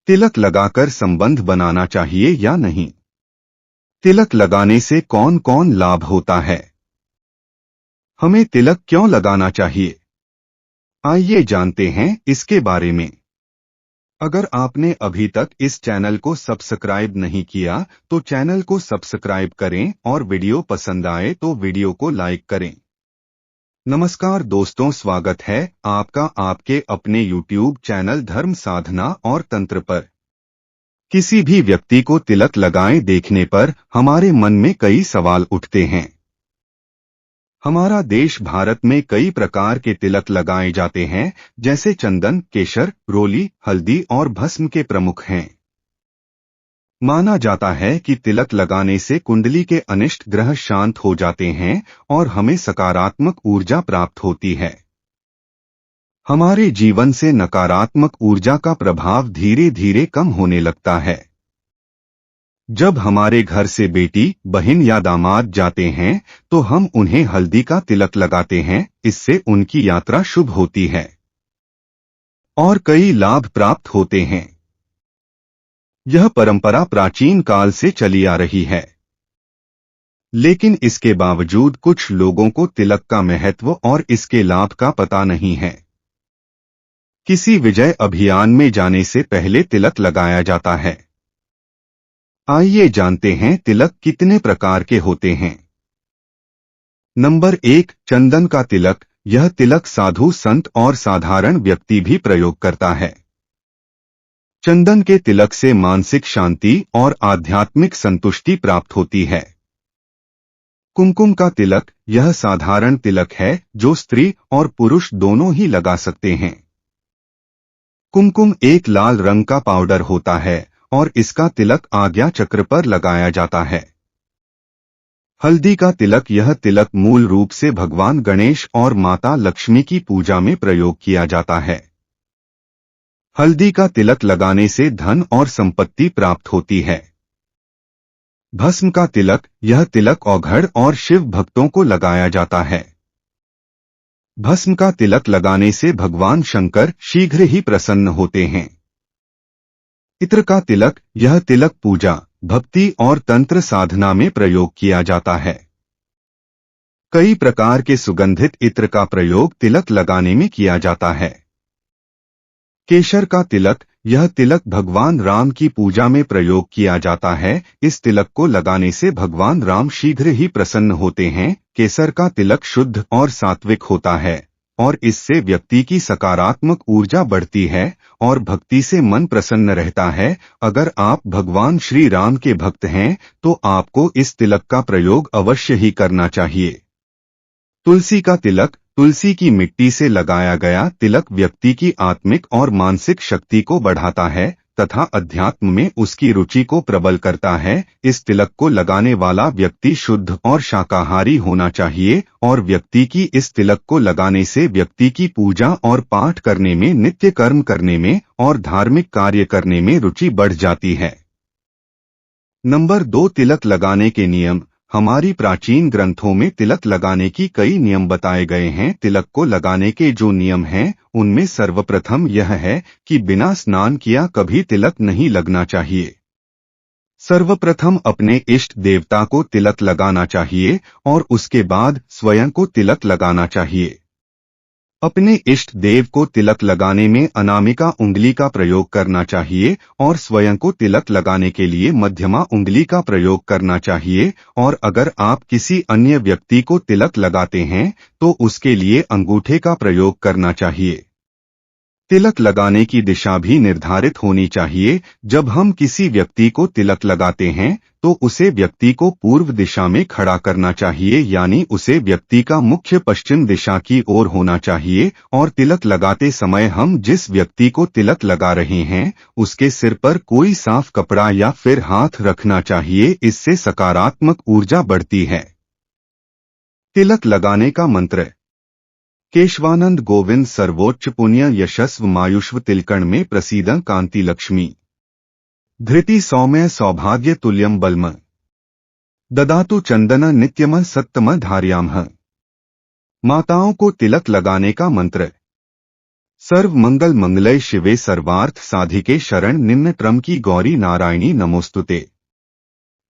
तिलक लगाकर संबंध बनाना चाहिए या नहीं? तिलक लगाने से कौन कौन लाभ होता है? हमें तिलक क्यों लगाना चाहिए? आइए जानते हैं इसके बारे में। अगर आपने अभी तक इस चैनल को सब्सक्राइब नहीं किया तो चैनल को सब्सक्राइब करें और वीडियो पसंद आए तो वीडियो को लाइक करें। नमस्कार दोस्तों, स्वागत है आपका आपके अपने YouTube चैनल धर्म साधना और तंत्र पर। किसी भी व्यक्ति को तिलक लगाए देखने पर हमारे मन में कई सवाल उठते हैं। हमारा देश भारत में कई प्रकार के तिलक लगाए जाते हैं, जैसे चंदन, केशर, रोली, हल्दी और भस्म के प्रमुख हैं। माना जाता है कि तिलक लगाने से कुंडली के अनिष्ट ग्रह शांत हो जाते हैं और हमें सकारात्मक ऊर्जा प्राप्त होती है। हमारे जीवन से नकारात्मक ऊर्जा का प्रभाव धीरे धीरे कम होने लगता है। जब हमारे घर से बेटी, बहन या दामाद जाते हैं तो हम उन्हें हल्दी का तिलक लगाते हैं। इससे उनकी यात्रा शुभ होती है और कई लाभ प्राप्त होते हैं। यह परंपरा प्राचीन काल से चली आ रही है, लेकिन इसके बावजूद कुछ लोगों को तिलक का महत्व और इसके लाभ का पता नहीं है। किसी विजय अभियान में जाने से पहले तिलक लगाया जाता है। आइए जानते हैं तिलक कितने प्रकार के होते हैं। नंबर 1, चंदन का तिलक। यह तिलक साधु संत और साधारण व्यक्ति भी प्रयोग करता है। चंदन के तिलक से मानसिक शांति और आध्यात्मिक संतुष्टि प्राप्त होती है। कुमकुम का तिलक। यह साधारण तिलक है जो स्त्री और पुरुष दोनों ही लगा सकते हैं। कुमकुम एक लाल रंग का पाउडर होता है और इसका तिलक आज्ञा चक्र पर लगाया जाता है। हल्दी का तिलक। यह तिलक मूल रूप से भगवान गणेश और माता लक्ष्मी की पूजा में प्रयोग किया जाता है। हल्दी का तिलक लगाने से धन और संपत्ति प्राप्त होती है। भस्म का तिलक। यह तिलक औघड़ और शिव भक्तों को लगाया जाता है। भस्म का तिलक लगाने से भगवान शंकर शीघ्र ही प्रसन्न होते हैं। इत्र का तिलक। यह तिलक पूजा, भक्ति और तंत्र साधना में प्रयोग किया जाता है। कई प्रकार के सुगंधित इत्र का प्रयोग तिलक लगाने में किया जाता है। केशर का तिलक। यह तिलक भगवान राम की पूजा में प्रयोग किया जाता है। इस तिलक को लगाने से भगवान राम शीघ्र ही प्रसन्न होते हैं। केसर का तिलक शुद्ध और सात्विक होता है और इससे व्यक्ति की सकारात्मक ऊर्जा बढ़ती है और भक्ति से मन प्रसन्न रहता है। अगर आप भगवान श्री राम के भक्त हैं तो आपको इस तिलक का प्रयोग अवश्य ही करना चाहिए। तुलसी का तिलक। तुलसी की मिट्टी से लगाया गया तिलक व्यक्ति की आत्मिक और मानसिक शक्ति को बढ़ाता है तथा अध्यात्म में उसकी रुचि को प्रबल करता है। इस तिलक को लगाने वाला व्यक्ति शुद्ध और शाकाहारी होना चाहिए और व्यक्ति की इस तिलक को लगाने से व्यक्ति की पूजा और पाठ करने में, नित्य कर्म करने में और धार्मिक कार्य करने में रुचि बढ़ जाती है। नंबर 2, तिलक लगाने के नियम। हमारी प्राचीन ग्रंथों में तिलक लगाने की कई नियम बताए गए हैं। तिलक को लगाने के जो नियम हैं उनमें सर्वप्रथम यह है कि बिना स्नान किया कभी तिलक नहीं लगना चाहिए। सर्वप्रथम अपने इष्ट देवता को तिलक लगाना चाहिए और उसके बाद स्वयं को तिलक लगाना चाहिए। अपने इष्ट देव को तिलक लगाने में अनामिका उंगली का प्रयोग करना चाहिए और स्वयं को तिलक लगाने के लिए मध्यमा उंगली का प्रयोग करना चाहिए। और अगर आप किसी अन्य व्यक्ति को तिलक लगाते हैं तो उसके लिए अंगूठे का प्रयोग करना चाहिए। तिलक लगाने की दिशा भी निर्धारित होनी चाहिए। जब हम किसी व्यक्ति को तिलक लगाते हैं तो उसे व्यक्ति को पूर्व दिशा में खड़ा करना चाहिए, यानी उसे व्यक्ति का मुख्य पश्चिम दिशा की ओर होना चाहिए। और तिलक लगाते समय हम जिस व्यक्ति को तिलक लगा रहे हैं उसके सिर पर कोई साफ कपड़ा या फिर हाथ रखना चाहिए। इससे सकारात्मक ऊर्जा बढ़ती है। तिलक लगाने का मंत्र। केशवानंद गोविंद सर्वोच्च पुण्य यशस्व मायुष्व तिलकण में प्रसीदं कांति लक्ष्मी धृति सौम्य सौभाग्य तुल्यम बलम ददातु चंदन नित्यम सत्तम धार्यामः। माताओं को तिलक लगाने का मंत्र। सर्व मंगल मंगलय शिवे सर्वार्थ साधिके शरण निम्न त्रम की गौरी नारायणी नमोस्तुते।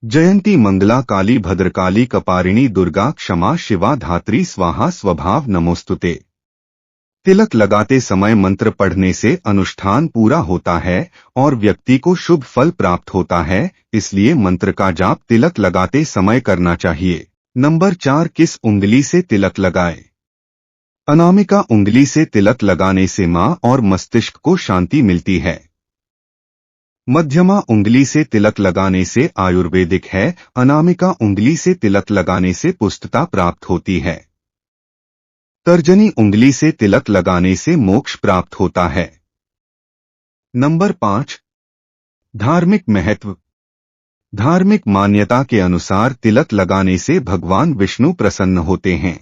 जयंती मंगला काली भद्रकाली कपारिणी दुर्गा क्षमा शिवा धात्री स्वाहा स्वभाव नमोस्तुते। तिलक लगाते समय मंत्र पढ़ने से अनुष्ठान पूरा होता है और व्यक्ति को शुभ फल प्राप्त होता है, इसलिए मंत्र का जाप तिलक लगाते समय करना चाहिए। नंबर 4, किस उंगली से तिलक लगाएं? अनामिका उंगली से तिलक लगाने से मां और मस्तिष्क को शांति मिलती है। मध्यमा उंगली से तिलक लगाने से आयुर्वेदिक है। अनामिका उंगली से तिलक लगाने से पुष्टता प्राप्त होती है। तर्जनी उंगली से तिलक लगाने से मोक्ष प्राप्त होता है। नंबर 5, धार्मिक महत्व। धार्मिक मान्यता के अनुसार तिलक लगाने से भगवान विष्णु प्रसन्न होते हैं।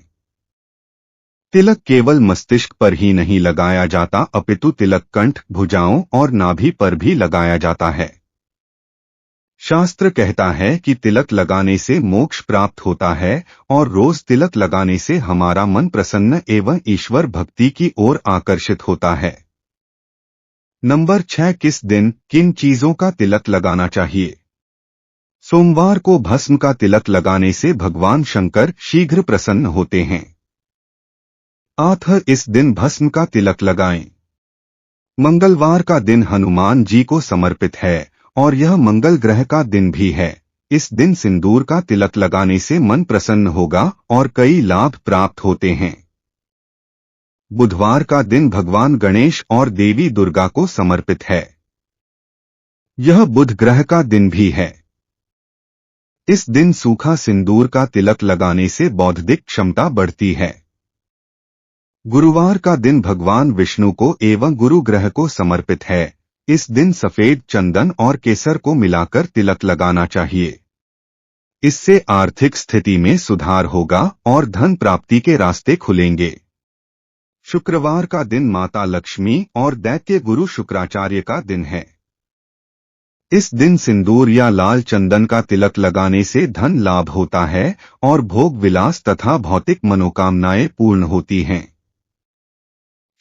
तिलक केवल मस्तिष्क पर ही नहीं लगाया जाता, अपितु तिलक कंठ, भुजाओं और नाभि पर भी लगाया जाता है। शास्त्र कहता है कि तिलक लगाने से मोक्ष प्राप्त होता है और रोज तिलक लगाने से हमारा मन प्रसन्न एवं ईश्वर भक्ति की ओर आकर्षित होता है। नंबर 6, किस दिन किन चीजों का तिलक लगाना चाहिए? सोमवार को भस्म का तिलक लगाने से भगवान शंकर शीघ्र प्रसन्न होते हैं। इस दिन भस्म का तिलक लगाएं। मंगलवार का दिन हनुमान जी को समर्पित है और यह मंगल ग्रह का दिन भी है। इस दिन सिंदूर का तिलक लगाने से मन प्रसन्न होगा और कई लाभ प्राप्त होते हैं। बुधवार का दिन भगवान गणेश और देवी दुर्गा को समर्पित है। यह बुध ग्रह का दिन भी है। इस दिन सूखा सिंदूर का तिलक लगाने से बौद्धिक क्षमता बढ़ती है। गुरुवार का दिन भगवान विष्णु को एवं गुरु ग्रह को समर्पित है। इस दिन सफेद चंदन और केसर को मिलाकर तिलक लगाना चाहिए। इससे आर्थिक स्थिति में सुधार होगा और धन प्राप्ति के रास्ते खुलेंगे। शुक्रवार का दिन माता लक्ष्मी और दैत्य गुरु शुक्राचार्य का दिन है। इस दिन सिंदूर या लाल चंदन का तिलक लगाने से धन लाभ होता है और भोग विलास तथा भौतिक मनोकामनाएं पूर्ण होती हैं।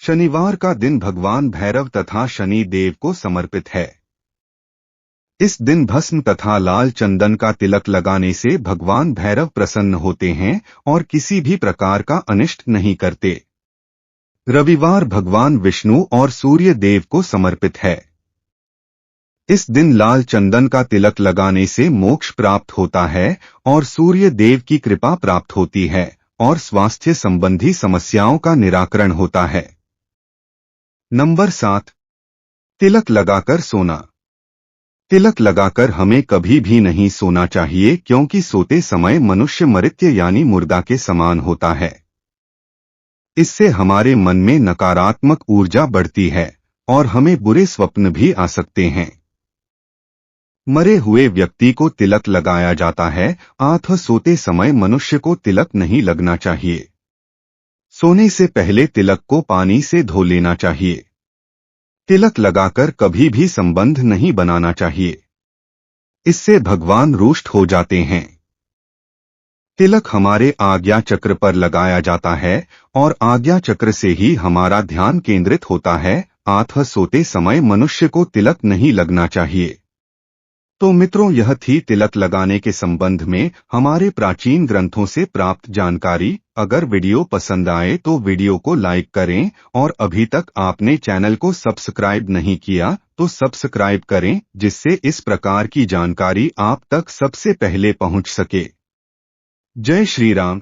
शनिवार का दिन भगवान भैरव तथा शनि देव को समर्पित है। इस दिन भस्म तथा लाल चंदन का तिलक लगाने से भगवान भैरव प्रसन्न होते हैं और किसी भी प्रकार का अनिष्ट नहीं करते। रविवार भगवान विष्णु और सूर्य देव को समर्पित है। इस दिन लाल चंदन का तिलक लगाने से मोक्ष प्राप्त होता है और सूर्य देव की कृपा प्राप्त होती है और स्वास्थ्य संबंधी समस्याओं का निराकरण होता है। नंबर 7, तिलक लगाकर सोना। तिलक लगाकर हमें कभी भी नहीं सोना चाहिए, क्योंकि सोते समय मनुष्य मृत्य यानी मुर्दा के समान होता है। इससे हमारे मन में नकारात्मक ऊर्जा बढ़ती है और हमें बुरे स्वप्न भी आ सकते हैं। मरे हुए व्यक्ति को तिलक लगाया जाता है। सोते समय मनुष्य को तिलक नहीं लगना चाहिए। सोने से पहले तिलक को पानी से धो लेना चाहिए। तिलक लगाकर कभी भी संबंध नहीं बनाना चाहिए, इससे भगवान रुष्ट हो जाते हैं। तिलक हमारे आज्ञा चक्र पर लगाया जाता है और आज्ञा चक्र से ही हमारा ध्यान केंद्रित होता है। सोते समय मनुष्य को तिलक नहीं लगना चाहिए। तो मित्रों, यह थी तिलक लगाने के संबंध में हमारे प्राचीन ग्रंथों से प्राप्त जानकारी। अगर वीडियो पसंद आए तो वीडियो को लाइक करें और अभी तक आपने चैनल को सब्सक्राइब नहीं किया तो सब्सक्राइब करें, जिससे इस प्रकार की जानकारी आप तक सबसे पहले पहुंच सके। जय श्री राम।